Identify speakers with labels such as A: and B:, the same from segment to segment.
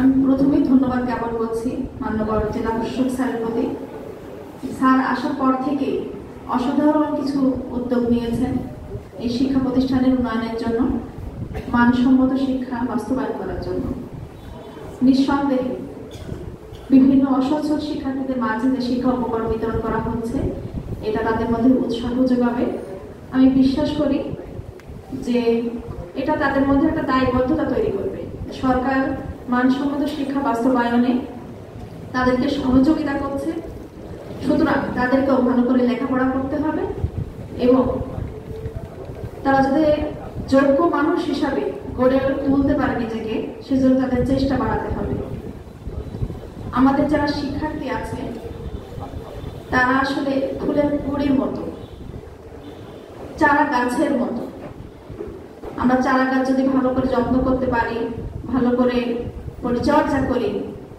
A: আমি প্রথমেই ধন্যবাদ জ্ঞাপন করছি মাননীয় জেলা প্রশাসক স্যারের প্রতি। স্যার আসার পর থেকে অসাধারণ কিছু উদ্যোগ নিয়েছেন এই শিক্ষা প্রতিষ্ঠানের উন্নয়নের জন্য, মানসম্মত শিক্ষা বাস্তবায়ন করার জন্য। নিঃসন্দেহে বিভিন্ন অসচ্ছল শিক্ষার্থীদের মাঝে যে শিক্ষা উপকরণ বিতরণ করা হচ্ছে, এটা তাদের মধ্যে উৎসাহ যোগাবে। আমি বিশ্বাস করি যে এটা তাদের মধ্যে একটা দায়বদ্ধতা তৈরি করবে। সরকার মানসম্মত শিক্ষা বাস্তবায়নে তাদেরকে সহযোগিতা করছে, সুতরাং তাদেরকেও ভালো করে লেখাপড়া করতে হবে এবং তারা যাতে যোগ্য মানুষ হিসাবে গড়ে তুলতে পারে নিজেকে, সেজন্য তাদের চেষ্টা বাড়াতে হবে। আমাদের যারা শিক্ষার্থী আছে তারা আসলে ফুলের কুঁড়ির মতো, চারা গাছের মতো। আমরা চারা গাছ যদি ভালো করে যত্ন করতে পারি, ভালো করে পরিচর্যা করি,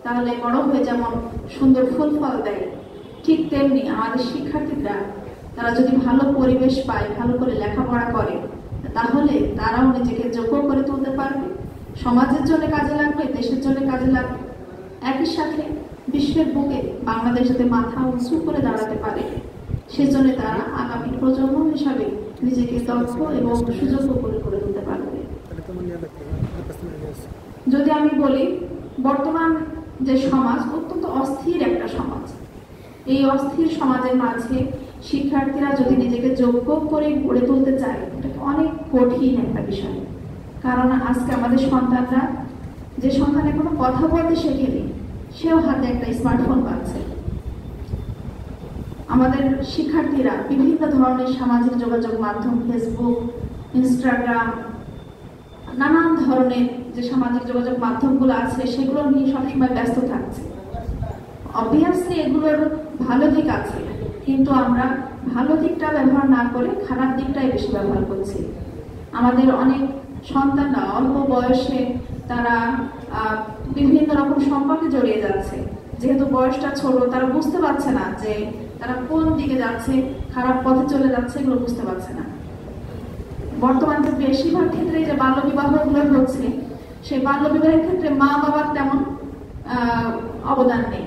A: তাহলে বড় হয়ে যেমন সুন্দর ফুল ফল দেয়, ঠিক তেমনি আমাদের শিক্ষার্থীরা তারা যদি ভালো পরিবেশ পায়, ভালো করে লেখাপড়া করে, তাহলে তারাও নিজেকে যোগ্য করে তুলতে পারবে, সমাজের জন্য কাজে লাগবে, দেশের জন্য কাজে লাগবে। একই সাথে বিশ্বের বুকে বাংলাদেশ যাতে মাথা উঁচু করে দাঁড়াতে পারে, সেজন্য তারা আগামী প্রজন্ম হিসাবে নিজেকে দক্ষ এবং সুযোগ্য করে তুলতে পারবে। যদি আমি বলি, বর্তমান যে সমাজ অত্যন্ত অস্থির একটা সমাজ, এই অস্থির সমাজের মাঝে শিক্ষার্থীরা যদি নিজেকে যোগ্য করে গড়ে তুলতে চায়, এটা অনেক কঠিন একটা বিষয়। কারণ আজকে আমাদের সন্তানরা, যে সন্তান এখনো কথা বলতে শেখেনি, সেও হাতে একটা স্মার্টফোন পাচ্ছে। আমাদের শিক্ষার্থীরা বিভিন্ন ধরনের সামাজিক যোগাযোগ মাধ্যম, ফেসবুক, ইনস্টাগ্রাম, নানান ধরনের যে সামাজিক যোগাযোগ মাধ্যমগুলো আছে, সেগুলো নিয়ে সবসময় ব্যস্ত থাকছে। অবভিয়াসলি এগুলোর ভালো দিক আছে, কিন্তু আমরা ভালো দিকটা ব্যবহার না করে খারাপ দিকটাই বেশি ব্যবহার করছি। আমাদের অনেক সন্তানরা অল্প বয়সে তারা বিভিন্ন রকম সম্পর্কে জড়িয়ে যাচ্ছে। যেহেতু বয়সটা ছোট, তারা বুঝতে পারছে না যে তারা কোন দিকে যাচ্ছে, খারাপ পথে চলে যাচ্ছে, এগুলো বুঝতে পারছে না। বর্তমানে বেশিরভাগ ক্ষেত্রে যে বাল্য বিবাহগুলো হচ্ছে, সেই বাল্য বিবাহের ক্ষেত্রে মা বাবার তেমন অবদান নেই।